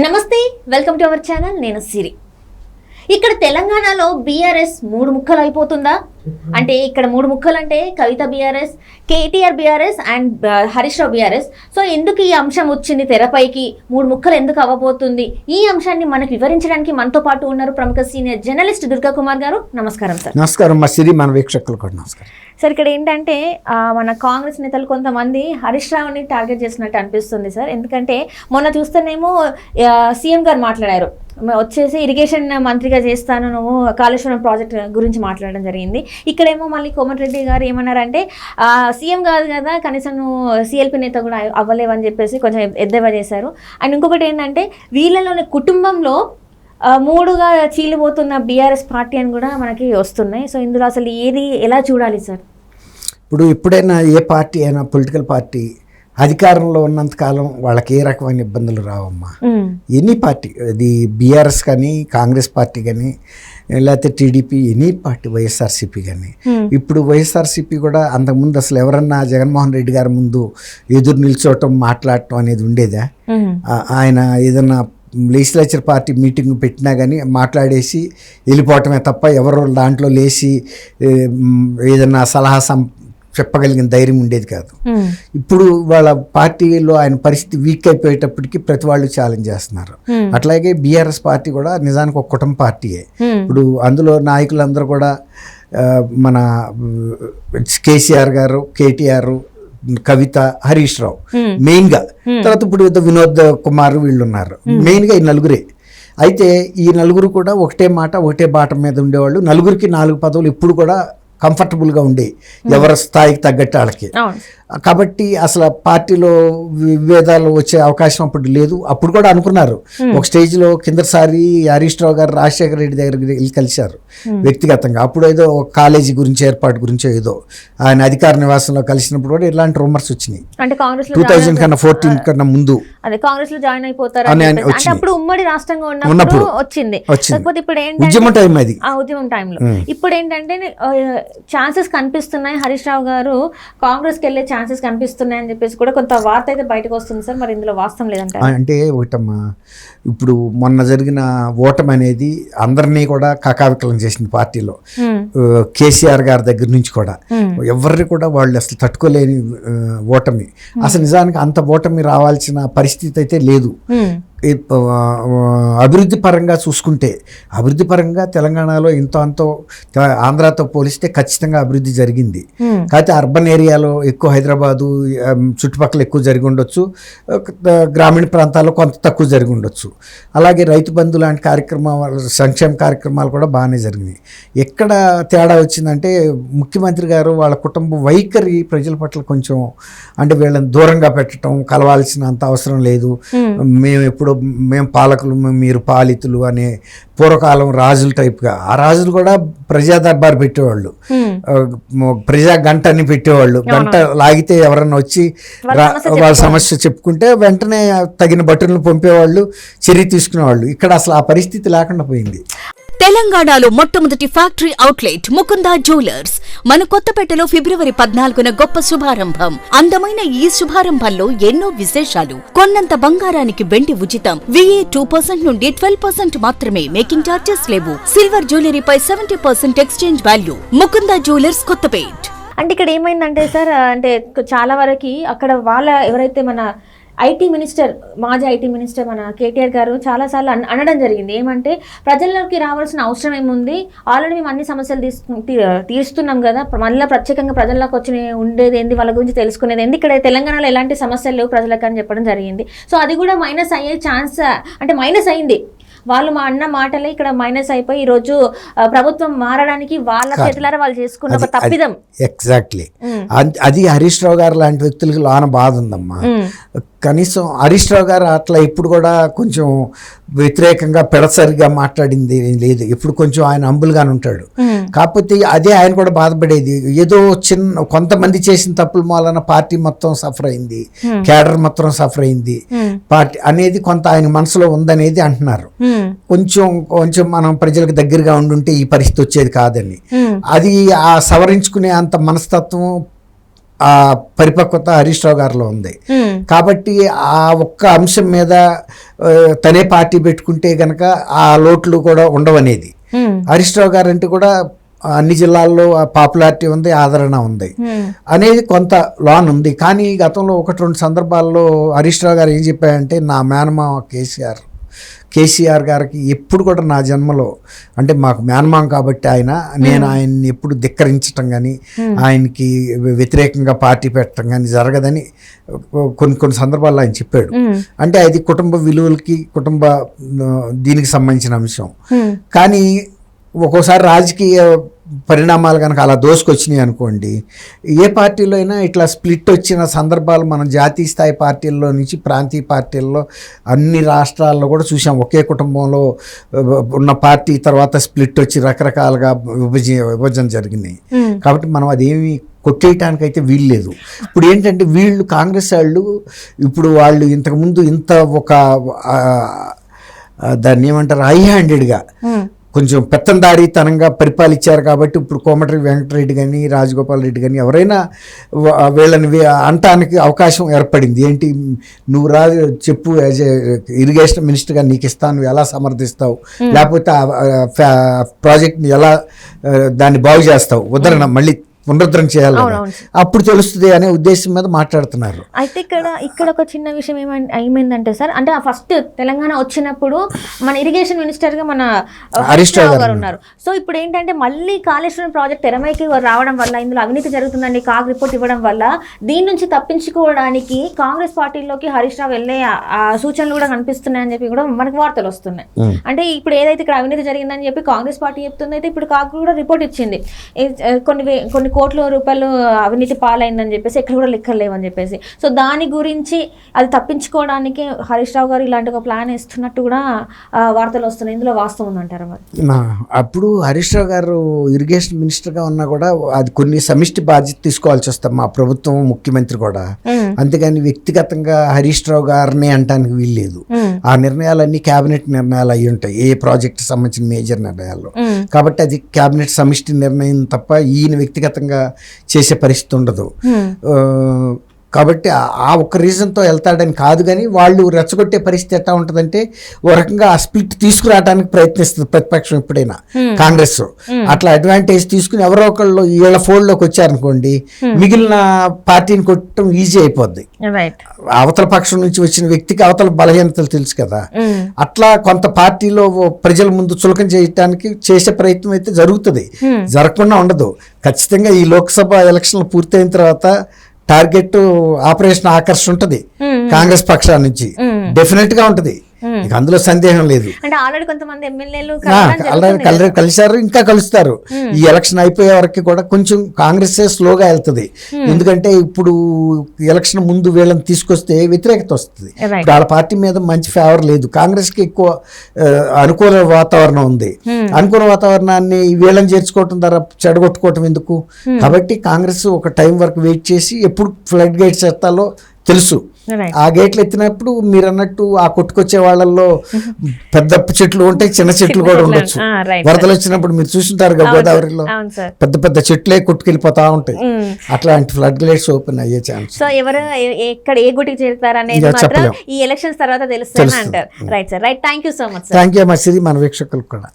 నమస్తే, welcome to our channel. నేను సిరి. ఇక్కడ తెలంగాణలో బీఆర్ఎస్ మూడు ముక్కలు అయిపోతుందా అంటే ఇక్కడ మూడు ముక్కలు అంటే Kavitha BRS, KTR BRS and Harish Rao BRS. So ఎందుకు ఈ అంశం వచ్చింది తెరపైకి, మూడు ముక్కలు ఎందుకు అవ్వబోతుంది, ఈ అంశాన్ని మనకు వివరించడానికి మనతో పాటు ఉన్నారు ప్రముఖ సీనియర్ జర్నలిస్ట్ దుర్గా కుమార్ గారు. నమస్కారం సార్. నమస్కారం మా సిరి, మన వీక్షకులు కూడా నమస్కారం సార్. ఇక్కడ ఏంటంటే మన కాంగ్రెస్ నేతలు కొంతమంది హరీష్ రావుని టార్గెట్ చేసినట్టు అనిపిస్తుంది సార్. ఎందుకంటే మొన్న చూస్తేనేమో సీఎం గారు మాట్లాడారు, వచ్చేసి ఇరిగేషన్ మంత్రిగా చేస్తాను, నువ్వు కాళేశ్వరం ప్రాజెక్ట్ గురించి మాట్లాడడం జరిగింది. ఇక్కడేమో మళ్ళీ కోమటిరెడ్డి గారు ఏమన్నారంటే సీఎం కాదు కదా, కనీసం నువ్వు సిఎల్పి నేత కూడా అవ్వలేవని చెప్పేసి కొంచెం ఎద్దేవా చేశారు. అండ్ ఇంకొకటి ఏంటంటే వీళ్ళలోని కుటుంబంలో మూడుగా చీలిపోతున్న బీఆర్ఎస్ పార్టీ అని కూడా మనకి వస్తున్నాయి. సో ఇందులో అసలు ఏది ఎలా చూడాలి సార్? ఇప్పుడు ఎప్పుడైనా ఏ పార్టీ అయినా, పొలిటికల్ పార్టీ అధికారంలో ఉన్నంతకాలం వాళ్ళకి ఏ రకమైన ఇబ్బందులు రావమ్మా. ఎనీ పార్టీ, అది బీఆర్ఎస్ కానీ, కాంగ్రెస్ పార్టీ కానీ, లేకపోతే టీడీపీ, ఎనీ పార్టీ, వైఎస్ఆర్సీపీ కానీ. ఇప్పుడు వైఎస్ఆర్సీపీ కూడా అంతకుముందు అసలు ఎవరన్నా జగన్మోహన్ రెడ్డి గారి ముందు ఎదురు నిల్చోవటం, మాట్లాడటం అనేది ఉండేదా? ఆయన ఏదన్నా లెజిస్లేచర్ పార్టీ మీటింగ్ పెట్టినా కానీ మాట్లాడేసి వెళ్ళిపోవటమే తప్ప ఎవరు దాంట్లో లేచి ఏదన్నా సలహా చెప్పగలిగిన ధైర్యం ఉండేది కాదు. ఇప్పుడు వాళ్ళ పార్టీలో ఆయన పరిస్థితి వీక్ అయిపోయేటప్పటికి ప్రతి వాళ్ళు ఛాలెంజ్ చేస్తున్నారు. అట్లాగే బీఆర్ఎస్ పార్టీ కూడా నిజానికి ఒక కుటుంబ పార్టీయే. ఇప్పుడు అందులో నాయకులందరూ కూడా మన కేసీఆర్ గారు, కేటీఆర్, కవిత, హరీష్ రావు మెయిన్గా, తర్వాత ఇప్పుడు వినోద్ కుమార్ వీళ్ళు ఉన్నారు. మెయిన్గా ఈ నలుగురే. అయితే ఈ నలుగురు కూడా ఒకటే మాట, ఒకటే బాట మీద ఉండేవాళ్ళు. నలుగురికి 4 పదవులు ఇప్పుడు కూడా కంఫర్టబుల్గా ఉండేవి, ఎవరి స్థాయికి తగ్గట్టు వాళ్ళకి. కాబట్టి అసలు పార్టీలో విభేదాలు వచ్చే అవకాశం అప్పుడు లేదు. అప్పుడు కూడా అనుకున్నారు, ఒక స్టేజ్లో కిందసారి హరీష్ రావు గారు రాజశేఖర రెడ్డి దగ్గరికి వెళ్ళి కలిశారు వ్యక్తిగతంగా. అప్పుడు ఏదో ఒక కాలేజీ గురించి, ఏర్పాటు గురించి ఏదో ఆయన అధికార నివాసంలో కలిసినప్పుడు కూడా ఇలాంటి రూమర్స్ వచ్చినాయి. 2014 కన్నా ముందు కాంగ్రెస్ లో జాయిన్ అయిపోతారు అప్పుడు ఉమ్మడి రాష్ట్రంగా ఉన్నప్పుడు వచ్చింది. ఇప్పుడు ఉద్యమ టైం, అది ఉద్యమం టైంలో. ఇప్పుడు ఏంటంటే ఛాన్సెస్ కనిపిస్తున్నాయి, హరీష్ రావు గారు కాంగ్రెస్కి వెళ్ళే ఛాన్సెస్ కనిపిస్తున్నాయి అని చెప్పేసి కూడా కొంత వార్త అయితే బయటకు వస్తుంది సార్. మరి ఇందులో వాస్తవం లేదంటే అంటే ఒకటమ్మా, ఇప్పుడు మొన్న జరిగిన ఓటమి అనేది అందరినీ కూడా కకావికలం చేసింది పార్టీలో. కేసీఆర్ గారి దగ్గర నుంచి కూడా ఎవరిని కూడా వాళ్ళు అసలు తట్టుకోలేని ఓటమి. అసలు నిజానికి అంత ఓటమి రావాల్సిన పరిస్థితి అయితే లేదు. అభివృద్ధి పరంగా చూసుకుంటే, అభివృద్ధి పరంగా తెలంగాణలో అంతో ఆంధ్రాతో పోలిస్తే ఖచ్చితంగా అభివృద్ధి జరిగింది. కాకపోతే అర్బన్ ఏరియాలో ఎక్కువ, హైదరాబాదు చుట్టుపక్కల ఎక్కువ జరిగి ఉండొచ్చు, గ్రామీణ ప్రాంతాల్లో కొంత తక్కువ జరిగి ఉండొచ్చు. అలాగే రైతు బంధు లాంటి కార్యక్రమాలు, సంక్షేమ కార్యక్రమాలు కూడా బాగానే జరిగినాయి. ఎక్కడ తేడా వచ్చిందంటే ముఖ్యమంత్రి గారు వాళ్ళ కుటుంబ వైఖరి ప్రజల పట్ల కొంచెం, అంటే వీళ్ళని దూరంగా పెట్టడం, కలవాల్సినంత అవసరం లేదు, మేము పాలకులు, మీరు పాలితులు అనే పూర్వకాలం రాజుల టైప్గా. ఆ రాజులు కూడా ప్రజా దర్బార్ పెట్టేవాళ్ళు, ప్రజా గంట అని పెట్టేవాళ్ళు. గంట లాగితే ఎవరన్నా వచ్చి వాళ్ళ సమస్య చెప్పుకుంటే వెంటనే తగిన బట్టలను పంపేవాళ్ళు, చర్య తీసుకునేవాళ్ళు. ఇక్కడ అసలు ఆ పరిస్థితి లేకుండా పోయింది. తెలంగాణలో మొట్టమొదటి ఫ్యాక్టరీ అవుట్లెట్ ముకుందా జ్యువెలర్స్ మన కొత్తపేటలో ఫిబ్రవరి 14న గొప్ప శుభారంభం. అందమైన ఈ శుభారంభంలో ఎన్నో విశేషాలు. కొన్నంత బంగారానికి వెండి ఉచితం. VA 2% నుండి 12% మాత్రమే. మేకింగ్ చార్జెస్ లేవు. సిల్వర్ జ్యువెలరీపై 70% exchange value. Mukunda jewellers, Kothapet. అంటే ఇక్కడ ఏమైందంటే సార్, అంటే చాలా వరకు అక్కడ వాళ్ళ ఎవరైతే మన ఐటీ మినిస్టర్, మాజీ ఐటీ మినిస్టర్ మన కేటీఆర్ గారు చాలాసార్లు అనడం జరిగింది. ఏమంటే ప్రజల్లోకి రావాల్సిన అవసరం ఏముంది, ఆల్రెడీ మేము అన్ని సమస్యలు తీరుస్తున్నాం కదా, మళ్ళీ ప్రత్యేకంగా ప్రజల్లోకి వచ్చి ఉండేది ఏంది, వాళ్ళ గురించి తెలుసుకునేది ఏంది, ఇక్కడ తెలంగాణలో ఎలాంటి సమస్యలు లేవు ప్రజలకు అని చెప్పడం జరిగింది. సో అది కూడా మైనస్ అయ్యే ఛాన్స్, అంటే మైనస్ అయింది. వాళ్ళు మా అన్న మాటలే ఇక్కడ మైనస్ అయిపోయి ఈరోజు ప్రభుత్వం మారడానికి వాళ్ళ చేతులారా వాళ్ళు చేసుకున్న ఒక తప్పిదం. ఎగ్జాక్ట్లీ అది హరీష్ రావు గారు లాంటి వ్యక్తులకి లోన బాధ ఉందమ్మా. కనీసం హరీష్ రావు గారు అట్లా ఎప్పుడు కూడా కొంచెం వ్యతిరేకంగా పెడసరిగా మాట్లాడింది లేదు. ఎప్పుడు కొంచెం ఆయన హంబుల్గానే ఉంటాడు. కాకపోతే అదే ఆయన కూడా బాధపడేది, ఏదో కొంతమంది చేసిన తప్పుల మూలన పార్టీ మొత్తం సఫర్ అయింది, కేడర్ మొత్తం సఫర్ అయింది పార్టీ అనేది కొంత ఆయన మనసులో ఉందనేది అంటున్నారు. కొంచెం మనం ప్రజలకు దగ్గరగా ఉండుంటే ఈ పరిస్థితి వచ్చేది కాదని. అది ఆ సవరించుకునే అంత మనస్తత్వం ఆ పరిపక్వత హరీష్ రావు గారిలో ఉంది. కాబట్టి ఆ ఒక్క అంశం మీద తనే పార్టీ పెట్టుకుంటే గనక ఆ లోట్లు కూడా ఉండవనేది. హరీష్ రావు గారు అంటే కూడా అన్ని జిల్లాల్లో పాపులారిటీ ఉంది, ఆదరణ ఉంది అనేది కొంత లాన్ ఉంది. కానీ గతంలో 1-2 సందర్భాల్లో హరీష్ రావు గారు ఏం చెప్పారంటే, నా మేనమామ కేసీఆర్ గారికి ఎప్పుడు కూడా నా జన్మలో, అంటే మాకు మేనమామ కాబట్టి నేను ఆయన్ని ఎప్పుడు ధిక్కరించటం కానీ ఆయనకి వ్యతిరేకంగా పార్టీ పెట్టడం కానీ జరగదని కొన్ని సందర్భాల్లో ఆయన చెప్పాడు. అంటే అది కుటుంబ విలువలకి, కుటుంబ దీనికి సంబంధించిన అంశం. కానీ ఒక్కోసారి రాజకీయ పరిణామాలు కనుక అలా దోసుకొచ్చినాయి అనుకోండి, ఏ పార్టీలో అయినా ఇట్లా స్ప్లిట్ వచ్చిన సందర్భాలు మనం జాతీయ స్థాయి పార్టీల్లో నుంచి ప్రాంతీయ పార్టీల్లో అన్ని రాష్ట్రాల్లో కూడా చూసాం. ఒకే కుటుంబంలో ఉన్న పార్టీ తర్వాత స్ప్లిట్ వచ్చి రకరకాలుగా విభజన జరిగినాయి. కాబట్టి మనం అదేమి కొట్టేయటానికి అయితే వీలు లేదు. ఇప్పుడు ఏంటంటే వీళ్ళు కాంగ్రెస్ వాళ్ళు ఇంతకుముందు ఇంత ఒక దాన్ని ఏమంటారు, హై హ్యాండెడ్గా కొంచెం పెత్తందారీతనంగా పరిపాలించారు. కాబట్టి ఇప్పుడు కోమటిరెడ్డి వెంకటరెడ్డి కానీ రాజగోపాల్ రెడ్డి కానీ ఎవరైనా వీళ్ళని అంటానికి అవకాశం ఏర్పడింది. ఏంటి నువ్వు చెప్పు, యాజ్ ఇరిగేషన్ మినిస్టర్గా నీకు ఇస్తాను, నువ్వు ఎలా సమర్థిస్తావు, లేకపోతే ప్రాజెక్ట్ని ఎలా దాన్ని బాగు చేస్తావు, ఉదాహరణ మళ్ళీ పునరుద్ధరణ చేయాలి, అప్పుడు తెలుస్తుంది అనే ఉద్దేశం మీద మాట్లాడుతున్నారు. అయితే ఇక్కడ ఒక చిన్న విషయం ఏమైందంటే సార్, అంటే ఫస్ట్ తెలంగాణ వచ్చినప్పుడు మన ఇరిగేషన్ మినిస్టర్ గా మన హరీష్ రావు గారు ఉన్నారు. సో ఇప్పుడు ఏంటంటే మళ్ళీ కాళేశ్వరం ప్రాజెక్ట్ తెరమైకి రావడం వల్ల, ఇందులో అవినీతి జరుగుతుందండి కాగ్ రిపోర్ట్ ఇవ్వడం వల్ల, దీని నుంచి తప్పించుకోవడానికి కాంగ్రెస్ పార్టీలోకి హరీష్ రావు వెళ్ళే సూచనలు కూడా కనిపిస్తున్నాయని చెప్పి కూడా మనకు వార్తలు వస్తున్నాయి. అంటే ఇప్పుడు ఏదైతే ఇక్కడ అవినీతి జరిగిందని చెప్పి కాంగ్రెస్ పార్టీ చెప్తుంది, అయితే ఇప్పుడు కాగ్ కూడా రిపోర్ట్ ఇచ్చింది, కొన్ని కోట్ల రూపాయలు అవినీతి పాలైందని చెప్పేసి, ఎక్కడ కూడా లెక్కలు లేవని చెప్పేసి. సో దాని గురించి అది తప్పించుకోవడానికి హరీష్ రావు గారు ఇలాంటి ఒక ప్లాన్ ఇస్తున్నట్టు కూడా వార్తలు వస్తున్నాయి. ఇందులో వాస్తవం ఉందంటారు మరి? అప్పుడు హరీష్ రావు గారు ఇరిగేషన్ మినిస్టర్గా ఉన్నా కూడా అది కొన్ని సమిష్టి బాధ్యత తీసుకోవాల్సి వస్తాం, మా ప్రభుత్వం ముఖ్యమంత్రి కూడా. అంతేగాని వ్యక్తిగతంగా హరీష్ రావు గారిని అంటానికి వీల్లేదు. ఆ నిర్ణయాలన్నీ క్యాబినెట్ నిర్ణయాలు అయి ఉంటాయి, ఏ ప్రాజెక్ట్ సంబంధించిన మేజర్ నిర్ణయాల్లో. కాబట్టి అది క్యాబినెట్ సమిష్టి నిర్ణయం తప్ప ఈయన వ్యక్తిగతంగా చేసే పరిస్థితి ఉండదు. కాబట్టి ఆ ఒక్క రీజన్తో వెళ్తాడని కాదు. కానీ వాళ్ళు రెచ్చగొట్టే పరిస్థితి ఎట్లా ఉంటుందంటే, ఓ రకంగా ఆ స్ప్లిట్ తీసుకురావడానికి ప్రయత్నిస్తుంది ప్రతిపక్షం ఎప్పుడైనా, కాంగ్రెస్ అట్లా అడ్వాంటేజ్ తీసుకుని ఎవరో ఒకళ్ళు వీళ్ళ ఫోల్డ్లోకి వచ్చారనుకోండి, మిగిలిన పార్టీని కొట్టడం ఈజీ అయిపోద్ది. అవతల పక్షం నుంచి వచ్చిన వ్యక్తికి అవతల బలహీనతలు తెలుసు కదా, అట్లా కొంత పార్టీలో ప్రజల ముందు చులకం చేయడానికి చేసే ప్రయత్నం అయితే జరుగుతుంది, జరగకుండా ఉండదు. ఖచ్చితంగా ఈ లోక్సభ ఎలక్షన్లు పూర్తయిన తర్వాత టార్గెట్ ఆపరేషన్ ఆకర్ష్ ఉంటుంది కాంగ్రెస్ పక్షాల నుంచి, డెఫినెట్ గా ఉంటది, అందులో సందేహం లేదు. అంటే ఆల్రెడీ కొంతమంది ఎమ్మెల్యేలు కలిశారు, ఇంకా కలుస్తారు. ఈ ఎలక్షన్ అయిపోయే వరకు కూడా కొంచెం కాంగ్రెస్ స్లోగా వెళ్తుంది. ఎందుకంటే ఇప్పుడు ఎలక్షన్ ముందు వీళ్ళని తీసుకొస్తే వ్యతిరేకత వస్తుంది. ఇప్పుడు వాళ్ళ పార్టీ మీద మంచి ఫేవర్ లేదు, కాంగ్రెస్ కి ఎక్కువ అనుకూల వాతావరణం ఉంది. అనుకూల వాతావరణాన్ని వీళ్ళని చేర్చుకోవటం ద్వారా చెడగొట్టుకోవటం ఎందుకు? కాబట్టి కాంగ్రెస్ ఒక టైం వరకు వెయిట్ చేసి ఎప్పుడు ఫ్లడ్ గేట్స్ ఎత్తాలో తెలుసు. ఆ గేట్లు ఎత్తినప్పుడు మీరు అన్నట్టు ఆ కొట్టుకొచ్చే వాళ్ళల్లో పెద్ద చెట్లు ఉంటాయి, చిన్న చెట్లు కూడా ఉండొచ్చు. వరదలు వచ్చినప్పుడు మీరు చూసుంటారు కదా గోదావరిలో పెద్ద పెద్ద చెట్లే కొట్టుకెళ్ళిపోతా ఉంటాయి. అట్లాంటి ఫ్లడ్ గేట్స్ ఓపెన్ అయ్యే ఛాన్స్. సో ఎవరు ఎక్కడ ఏ గుటికి చేరుతారు అనేది మాత్రం ఈ ఎలక్షన్స్ తర్వాత తెలుస్తుంది అంటారు. Right sir, right. Thank you so much. Thank you much. మన వీక్షకులకు కూడా.